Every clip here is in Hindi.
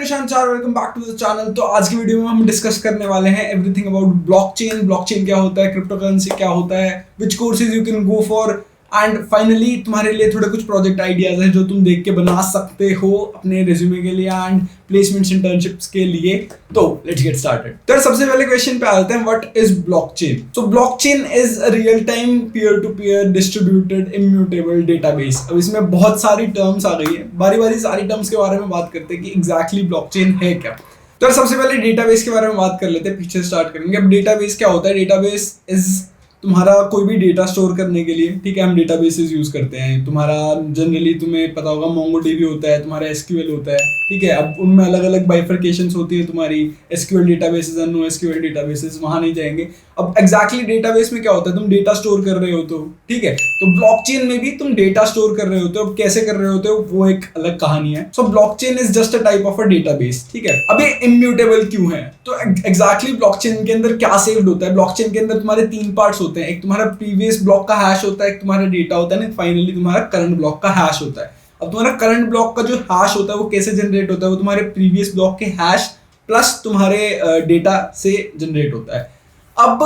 प्रशांत चार, welcome back to the channel. तो आज की वीडियो में हम डिस्कस करने वाले हैं एवरीथिंग अबाउट ब्लॉकचेन। ब्लॉकचेन क्या होता है, क्रिप्टो करेंसी क्या होता है, which courses you can go for, and finally तुम्हारे लिए थोड़े कुछ प्रोजेक्ट आइडियाज हैं जो तुम देख के बना सकते हो अपने रिज्यूमे के लिए एंड प्लेसमेंट्स इंटर्नशिप्स के लिए। तो लेट्स गेट स्टार्टेड। तो सबसे पहले क्वेश्चन पे आते हैं, what is blockchain. So blockchain is a real time peer to peer distributed immutable database. अब इसमें बहुत सारी टर्म्स आ गई है, बारी बारी सारी टर्म्स के बारे में बात करते हैं कि एग्जैक्टली ब्लॉकचेन है क्या। तो सबसे पहले डेटाबेस के बारे में बात कर लेते हैं, पीछे स्टार्ट करेंगे। अब डेटाबेस क्या होता है? डेटाबेस इज तुम्हारा कोई भी डेटा स्टोर करने के लिए, ठीक है, हम डेटाबेसेस यूज करते हैं। तुम्हारा जनरली तुम्हें पता होगा मोंगोडीबी होता है, तुम्हारा एसक्यूएल होता है, ठीक है। अब उनमें अलग अलग बाइफर्केशंस होती है, तुम्हारी एसक्यूएल डेटाबेसेस और नो एसक्यूएल डेटाबेसेस, वहां नहीं जाएंगे। अब एग्जैक्टली डेटाबेस में क्या होता है, तुम डेटा स्टोर कर रहे होते हो, ठीक है। तो ब्लॉकचेन में भी तुम डेटा स्टोर कर रहे होते हो। अब कैसे कर रहे होते हो वो एक अलग कहानी है। So blockchain is just a type of a database, ठीक है। अब ये इम्यूटेबल क्यों है? तो एग्जैक्टली ब्लॉकचेन के अंदर क्या सेव्ड होता है? ब्लॉकचेन के अंदर तुम्हारे तीन पार्ट्स होते हैं। एक तुम्हारा प्रीवियस ब्लॉक का हैश होता है, एक तुम्हारा डेटा होता है, फाइनली तुम्हारा करंट ब्लॉक का हैश होता है। अब तुम्हारा करंट ब्लॉक का जो हैश होता है वो कैसे जनरेट होता है? वो तुम्हारे प्रीवियस ब्लॉक के हैश प्लस तुम्हारे डेटा से जनरेट होता है। अब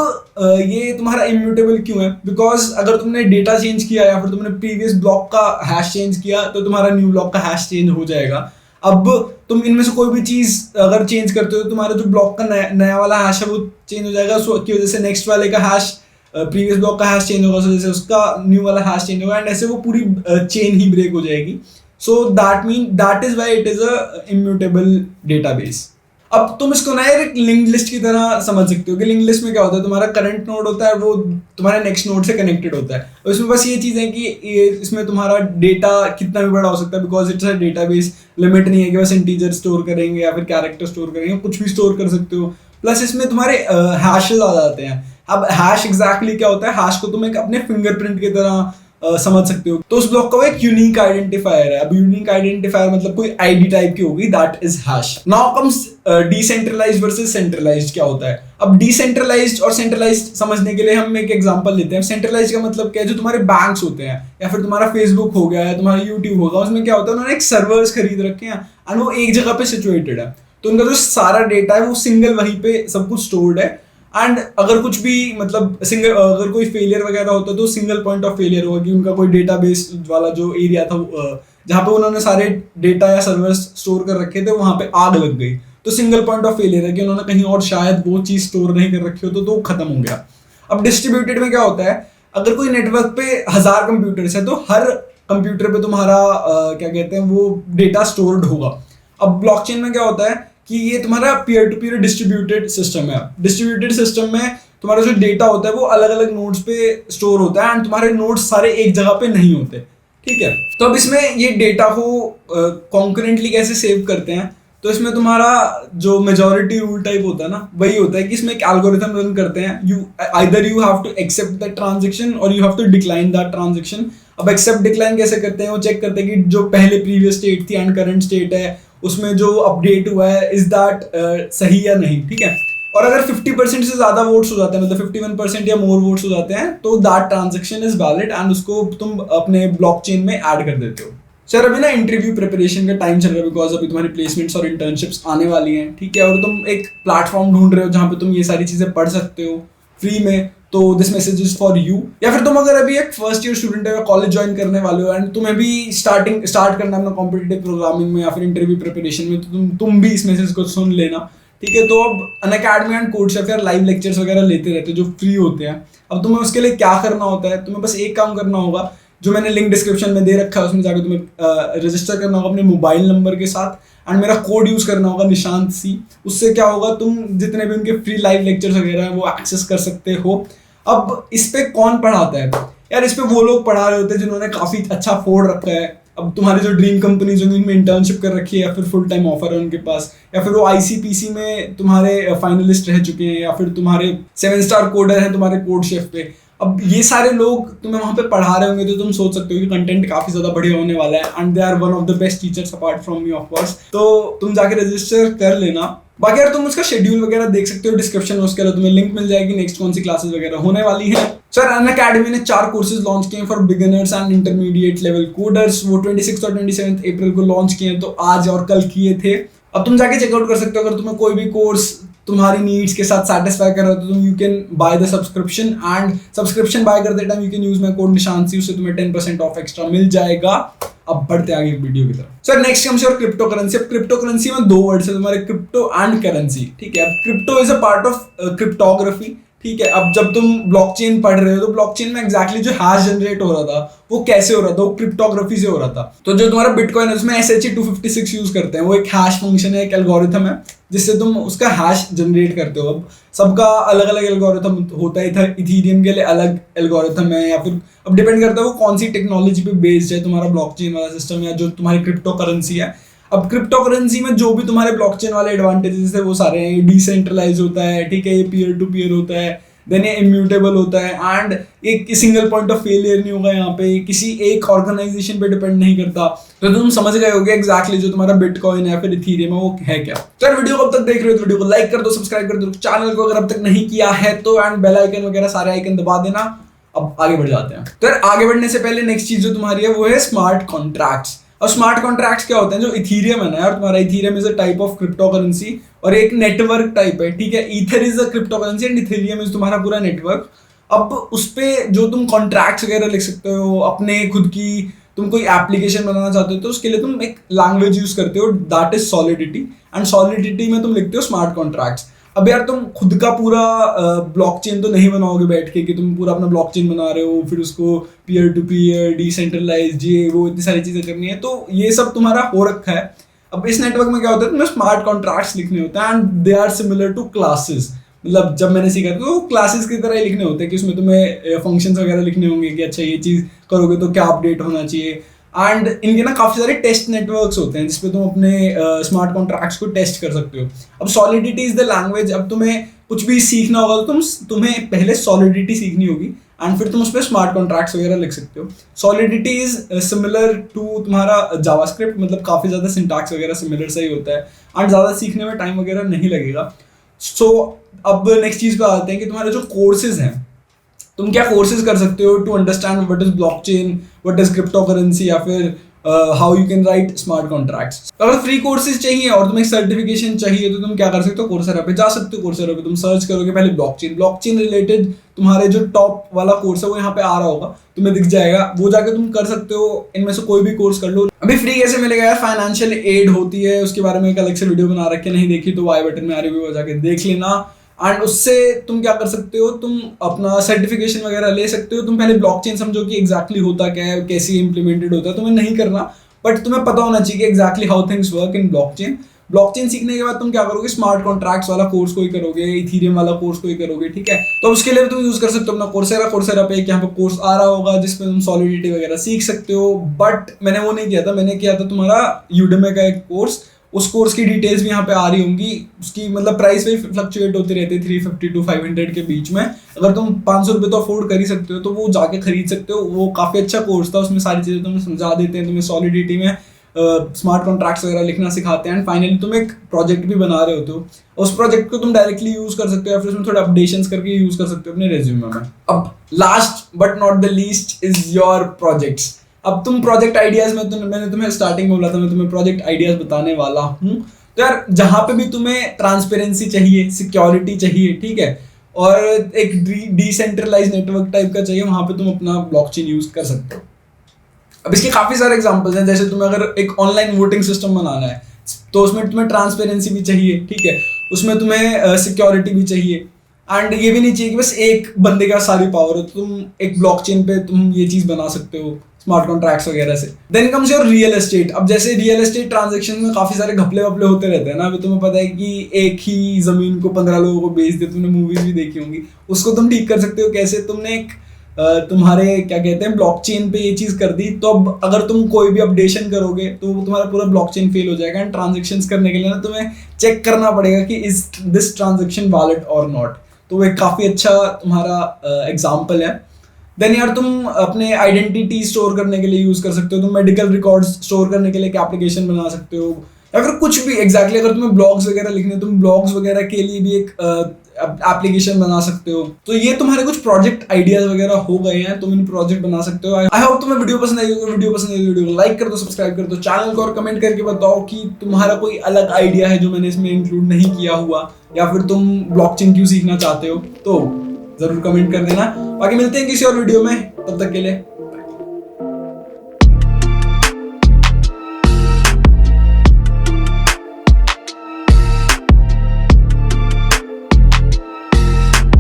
ये तुम्हारा इम्यूटेबल क्यों है? बिकॉज अगर तुमने डेटा चेंज किया या फिर तुमने प्रीवियस ब्लॉक का हैश चेंज किया तो तुम्हारा न्यू ब्लॉक का हैश चेंज हो जाएगा। अब तुम इनमें से कोई भी चीज अगर चेंज करते हो तो तुम्हारा जो ब्लॉक का नया वाला हैश है वो चेंज हो जाएगा। सो की वजह से नेक्स्ट वाले का हैश, प्रीवियस ब्लॉक का हैश चेंज होगा, सो जैसे उसका न्यू वाला हैश चेंज होगा, एंड ऐसे वो पूरी चेन ही ब्रेक हो जाएगी। So that is why it is a immutable database. अब तुम इसको ना एक लिंक लिस्ट की तरह समझ सकते हो कि लिंक लिस्ट में क्या होता है, तुम्हारा करंट नोड होता है वो तुम्हारे नेक्स्ट नोड से कनेक्टेड होता है। और इसमें बस ये चीज़ है कि इसमें तुम्हारा डेटा कितना भी बड़ा हो सकता है, because it's a database. Limit नहीं है कि बस इंटीजर स्टोर करेंगे या फिर कैरेक्टर स्टोर करेंगे, कुछ भी स्टोर कर सकते हो। प्लस इसमें तुम्हारे हैशेस आ जाते हैं। अब हैश एग्जैक्टली क्या होता है? हैश को तुम एक अपने फिंगरप्रिंट की तरह समझ सकते हो। तो उस ब्लॉक का वो एक यूनिक आइडेंटिफायर है। अब यूनिक आइडेंटिफायर मतलब कोई आईडी टाइप की होगी, that is hash. Now comes decentralised versus centralised. क्या होता है? अब डिसेंट्रलाइज्ड और सेंट्रलाइज्ड समझने के लिए हम एक एग्जांपल लेते हैं। सेंट्रलाइज्ड का मतलब क्या है? जो तुम्हारे बैंक्स होते हैं या फिर तुम्हारा फेसबुक हो गया या तुम्हारा यूट्यूब होगा, उसमें क्या होता है, उन्होंने एक सर्वर्स खरीद रखे हैं और वो एक जगह पे सिचुएटेड है। तो उनका जो सारा डेटा है वो सिंगल वहीं पे सब कुछ स्टोर्ड है। एंड अगर कुछ भी मतलब अगर कोई फेलियर वगैरह होता है तो सिंगल पॉइंट ऑफ फेलियर होगा कि उनका कोई डेटाबेस वाला जो एरिया था जहाँ पे उन्होंने सारे डेटा या सर्वर्स स्टोर कर रखे थे वहाँ पे आग लग गई, तो सिंगल पॉइंट ऑफ फेलियर है कि उन्होंने कहीं और शायद वो चीज़ स्टोर नहीं कर रखी हो तो खत्म हो गया। अब डिस्ट्रीब्यूटेड में क्या होता है? अगर कोई नेटवर्क पे 1000 कंप्यूटर्स है तो हर कंप्यूटर पे तुम्हारा क्या कहते हैं वो डेटा स्टोर्ड होगा। अब ब्लॉकचेन में क्या होता है कि ये तुम्हारा peer to peer distributed system है। डिस्ट्रीब्यूटेड सिस्टम में तुम्हारा जो डेटा होता है वो अलग अलग नोड्स पे स्टोर होता है एंड तुम्हारे नोड्स सारे एक जगह पे नहीं होते, ठीक है। तो अब इसमें ये डेटा को कॉन्करेंटली कैसे सेव करते हैं? तो इसमें तुम्हारा जो मेजॉरिटी रूल टाइप होता है ना, वही होता है कि इसमें एक एल्गोरिथम रन करते हैं। You have to accept that transaction और you have to decline that transaction. अब एक्सेप्ट डिक्लाइन कैसे करते हैं? वो चेक करते हैं कि जो पहले प्रीवियस स्टेट थी एंड करंट स्टेट है उसमें जो अपडेट हुआ है इज दैट सही या नहीं, ठीक है। और अगर 50% से ज्यादा वोट्स हो जाते हैं, मतलब 51% या मोर वोट्स हो जाते हैं, तो that transaction is valid and उसको तुम अपने ब्लॉकचेन में ऐड कर देते हो। सर अभी ना इंटरव्यू प्रिपरेशन का टाइम चल रहा है, बिकॉज अभी तुम्हारी प्लेसमेंट्स और इंटर्नशिप्स आने वाली हैं, ठीक है। और तुम एक प्लेटफॉर्म ढूंढ रहे हो जहाँ पे तुम ये सारी चीजें पढ़ सकते हो फ्री में, तो this message is for you. या फिर तुम अगर अभी एक फर्स्ट ईयर स्टूडेंट है, कॉलेज ज्वाइन करने वाले हो एंड तुम्हें भी स्टार्ट करना है अपना कॉम्पिटिटिव प्रोग्रामिंग में या फिर इंटरव्यू प्रिपरेशन में, तो तुम भी इस मैसेज को सुन लेना, ठीक है। तो अब अनअकैडमी एंड कोर्सेरा फिर लाइव लेक्चर्स वगैरह लेते रहते हैं जो फ्री होते हैं। अब तुम्हें उसके लिए क्या करना होता है? तुम्हें बस एक काम करना होगा, जो मैंने लिंक डिस्क्रिप्शन में दे रखा है उसमें जाकर तुम्हें रजिस्टर करना होगा अपने मोबाइल नंबर के साथ एंड मेरा कोड यूज करना होगा निशांत सी। उससे क्या होगा, तुम जितने भी उनके फ्री लाइव लेक्चर्स वगैरह हैं वो एक्सेस कर सकते हो। अब इस पे कौन पढ़ाता है यार? इस पे वो लोग पढ़ा रहे होते हैं जिन्होंने काफी अच्छा फोड़ रखा है। अब तुम्हारी जो ड्रीम कंपनीज होंगी उनमें इंटर्नशिप कर रखी है या फिर फुल टाइम ऑफर है उनके पास, या फिर वो आईसीपीसी में तुम्हारे फाइनलिस्ट रह चुके हैं, या फिर तुम्हारे 7 स्टार कोडर हैं तुम्हारे कोड शेफ पे। अब ये सारे लोग तुम्हें वहाँ पे पढ़ा रहे होंगे तो तुम सोच सकते हो कि कंटेंट काफी ज्यादा बढ़िया होने वाला है and they are one of the best teachers apart from me of course. तो तुम जाके रजिस्टर कर लेना। बाकी यार तुम उसका शेड्यूल वगैरह देख सकते हो डिस्क्रिप्शन में, उसके लिए तुम्हें लिंक मिल जाएगी नेक्स्ट कौन सी क्लासेस वगैरह होने वाली हैं। सर अनअकैडमी ने 4 कोर्सेज लॉन्च किए for beginners and intermediate level coders. वो 26 और 27 अप्रैल को लॉन्च किए, तो आज और कल किए थे। अब तुम जाके चेकआउट कर सकते हो, अगर तुम्हें कोई भी कोर्स तुम्हारी नीड्स के साथ सेटिस्फाई कर रहा है तो तुम you can buy the subscription, and subscription buy करते time you can use my code निशांसी, उससे तुम्हें 10% ऑफ एक्स्ट्रा मिल जाएगा। अब बढ़ते आगे वीडियो की तरफ। Sir next comes your crypto currency. अब क्रिप्टो करेंसी में 2 वर्ड्स है तुम्हारे, क्रिप्टो एंड करेंसी, ठीक है। अब crypto is a part of cryptography, ठीक है। अब जब तुम ब्लॉकचेन पढ़ रहे हो तो ब्लॉकचेन में एग्जैक्टली जो हैश जनरेट हो रहा था वो कैसे हो रहा था, वो क्रिप्टोग्राफी से हो रहा था। तो जो तुम्हारा बिटकॉइन है उसमें SHA-256 यूज करते हैं, वो एक हैश फंक्शन है, एक एल्गोरिथम है जिससे तुम उसका हैश जनरेट करते हो। अब सबका अलग अलग एल्गोरिथम होता है, इथीरियम के लिए अलग एल्गोरिथम है, या फिर अब डिपेंड करता है वो कौन सी टेक्नोलॉजी पे बेस्ड है तुम्हारा ब्लॉकचेन वाला सिस्टम या जो तुम्हारी क्रिप्टो करेंसी है। अब क्रिप्टो करेंसी में जो भी तुम्हारे ब्लॉकचेन वाले एडवांटेजेस है वो सारे हैं, डिसेंट्रलाइज होता है, ठीक है, ये पीयर टू पीयर होता है, देन ये इम्यूटेबल होता है, एंड एक सिंगल पॉइंट ऑफ फेलियर नहीं होगा यहाँ पे, किसी एक ऑर्गेनाइजेशन पे डिपेंड नहीं करता। तो तुम समझ गए होगे एग्जैक्टली जो तुम्हारा बिटकॉइन है फिर इथीरियम है वो है क्या। तो यार वीडियो को अब तक देख रहे हो तो वीडियो को लाइक कर दो, सब्सक्राइब कर दो चैनल को अगर अब तक नहीं किया है तो, एंड बेल आइकन वगैरह सारे आइकन दबा देना। अब आगे बढ़ जाते हैं। तो यार आगे बढ़ने से पहले नेक्स्ट चीज जो तुम्हारी है वो है स्मार्ट कॉन्ट्रैक्ट्स। अब स्मार्ट कॉन्ट्रैक्ट्स क्या होते हैं, जो इथीरियम है ना यार तुम्हारा, Ethereum is a type of crypto currency और एक नेटवर्क टाइप है, ठीक है। Ether is a crypto currency and Ethereum is तुम्हारा पूरा नेटवर्क। अब उस पे जो तुम कॉन्ट्रैक्ट्स वगैरह लिख सकते हो अपने खुद की, तुम कोई एप्लीकेशन बनाना चाहते हो तो उसके लिए तुम एक लैंग्वेज यूज करते हो, that is solidity, and solidity में तुम लिखते हो स्मार्ट कॉन्ट्रैक्ट्स। अब यार तुम खुद का पूरा ब्लॉकचेन तो नहीं बनाओगे बैठ के कि तुम पूरा अपना ब्लॉकचेन बना रहे हो, फिर उसको पीयर टू पीयर, डिसेंट्रलाइज, ये वो इतनी सारी चीजें करनी है, तो ये सब तुम्हारा हो रखा है। अब इस नेटवर्क में क्या होता है, तुम्हें स्मार्ट कॉन्ट्रैक्ट्स लिखने होते हैं, and they are similar to classes. मतलब जब मैंने सीखा तो क्लासेस की तरह ही लिखने होते हैं कि उसमें तुम्हें फंक्शंस वगैरह लिखने होंगे कि अच्छा ये चीज़ करोगे तो क्या अपडेट होना चाहिए, एंड इनके ना काफ़ी सारे टेस्ट नेटवर्क्स होते हैं जिसपे तुम अपने स्मार्ट कॉन्ट्रैक्ट्स को टेस्ट कर सकते हो। अब सॉलिडिटी इज द लैंग्वेज। अब तुम्हें कुछ भी सीखना होगा तो तुम्हें पहले सॉलिडिटी सीखनी होगी एंड फिर तुम उस पर स्मार्ट कॉन्ट्रैक्ट्स वगैरह लिख सकते हो। सॉलिडिटी इज सिमिलर टू तुम्हारा जावास्क्रिप्ट, मतलब काफ़ी ज़्यादा सिंटैक्स वगैरह सिमिलर सा ही होता है एंड ज़्यादा सीखने में टाइम वगैरह नहीं लगेगा। सो अब नेक्स्ट चीज़ पे आते हैं कि तुम्हारे जो कोर्सेज हैं, तुम क्या कोर्सेज कर सकते हो to understand what is blockchain, what is crypto currency, या फिर how you can write smart contracts. अगर फ्री कोर्सेज चाहिए और तुम्हें सर्टिफिकेशन चाहिए तो तुम क्या कर सकते हो, कोर्सेरा पे जा सकते हो। कोर्सेरा पे तुम सर्च करोगे पहले ब्लॉकचेन रिलेटेड तुम्हारे जो टॉप वाला कोर्स है वो यहाँ पे आ रहा होगा, तुम्हें दिख जाएगा, वो जाके तुम कर सकते हो। इनमें से कोई भी कोर्स कर लो। अभी फ्री कैसे मिलेगा यार, फाइनेंशियल एड होती है, उसके बारे में एक अलग से वीडियो बना रखे, नहीं देखी तो आई बटन में आ रही हुई, जाके देख लेना। एंड उससे तुम क्या कर सकते हो, तुम अपना सर्टिफिकेशन वगैरह ले सकते हो। तुम पहले ब्लॉकचेन समझो कि एग्जैक्टली होता क्या है, कैसे इम्प्लीमेंटेड होता है, तुम्हें नहीं करना, बट तुम्हें पता होना चाहिए कि exactly how things work in blockchain. Blockchain सीखने के बाद तुम क्या करोगे, स्मार्ट कॉन्ट्रैक्ट्स वाला कोर्स कोई करोगे, इथीरियम वाला कोर्स कोई करोगे, ठीक है। तो उसके लिए तुम यूज कर सकते हो अपना कोर्सेरा पे यहाँ पे कोर्स आ रहा होगा जिसमें तुम सॉलिडिटी वगैरह सीख सकते हो। बट मैंने वो नहीं किया था, मैंने किया था तुम्हारा यूडेमी का एक कोर्स, उस कोर्स की डिटेल्स भी यहाँ पे आ रही होंगी। उसकी मतलब प्राइस भी फ्लक्चुएट होती रहती है 350 to 500 के बीच में। अगर तुम 500 रुपये तो अफोर्ड कर ही सकते हो तो वो जाके खरीद सकते हो। वो काफ़ी अच्छा कोर्स था, उसमें सारी चीज़ें तुम्हें समझा देते हैं, तुम्हें सॉलिडिटी में स्मार्ट कॉन्ट्रैक्ट्स वगैरह लिखना सिखाते हैं, एंड फाइनली तुम एक प्रोजेक्ट भी बना रहे होते हो। उस प्रोजेक्ट को तुम डायरेक्टली यूज कर सकते हो या फिर उसमें थोड़ा अपडेशंस करके यूज कर सकते हो अपने रेज्यूमे में। अब last but not the least is your projects. अब तुम प्रोजेक्ट आइडियाज में मैंने तुम्हें स्टार्टिंग में बोला था मैं तुम्हें प्रोजेक्ट आइडियाज बताने वाला हूँ। तो यार जहाँ पे भी तुम्हें ट्रांसपेरेंसी चाहिए, सिक्योरिटी चाहिए, ठीक है, और एक डिसेंट्रलाइज नेटवर्क टाइप का चाहिए, वहाँ पे तुम अपना ब्लॉकचेन यूज कर सकते हो। अब इसके काफी सारे एग्जांपल्स हैं, जैसे तुम्हें अगर एक ऑनलाइन वोटिंग सिस्टम बनाना है तो उसमें तुम्हें ट्रांसपेरेंसी भी चाहिए, ठीक है, उसमें तुम्हें सिक्योरिटी भी चाहिए, एंड ये भी नहीं चाहिए कि बस एक बंदे का सारी पावर हो। तो तुम एक ब्लॉकचेन पे तुम ये चीज बना सकते हो स्मार्ट कॉन्ट्रैक्ट्स वगैरह से। Then comes your real estate. अब जैसे रियल एस्टेट ट्रांजेक्शन में काफी सारे घपले वपले होते रहते हैं ना। अभी तुम्हें पता है कि एक ही जमीन को 15 लोगों को बेच दे, तुमने मूवीज भी देखी होंगी, उसको तुम ठीक कर सकते हो कैसे, तुमने एक तुम्हारे क्या कहते हैं ब्लॉकचेन पे ये चीज कर दी, तो अब अगर तुम कोई भी अपडेशन करोगे तो तुम्हारा पूरा ब्लॉकचेन फेल हो जाएगा, एंड ट्रांजेक्शन्स करने के लिए ना तुम्हें चेक करना पड़ेगा कि इज दिस ट्रांजेक्शन वैलिड और नॉट। तो वो एक काफी अच्छा तुम्हारा एग्जाम्पल है। देन यार तुम अपने आइडेंटिटी स्टोर करने के लिए यूज कर सकते हो, तुम मेडिकल रिकॉर्ड्स स्टोर करने के लिए एक एप्लीकेशन बना सकते हो, या फिर कुछ भी एग्जैक्टली अगर तुम्हें ब्लॉग्स वगैरह लिखने, तुम ब्लॉग्स वगैरह के लिए भी एक एप्लीकेशन बना सकते हो। तो ये तुम्हारे कुछ प्रोजेक्ट आइडियाज वगैरह हो गए हैं, तुम इन प्रोजेक्ट बना सकते हो। आई होप तुम्हें वीडियो पसंद आई होगी। वीडियो पसंद आई वीडियो को लाइक कर दो, सब्सक्राइब कर दो चैनल को, और कमेंट करके बताओ कि तुम्हारा कोई अलग आइडिया है जो मैंने इसमें इंक्लूड नहीं किया हुआ, या फिर तुम ब्लॉकचेन क्यों सीखना चाहते हो, तो जरूर कमेंट कर देना। बाकी मिलते हैं किसी और वीडियो में, तब तक के लिए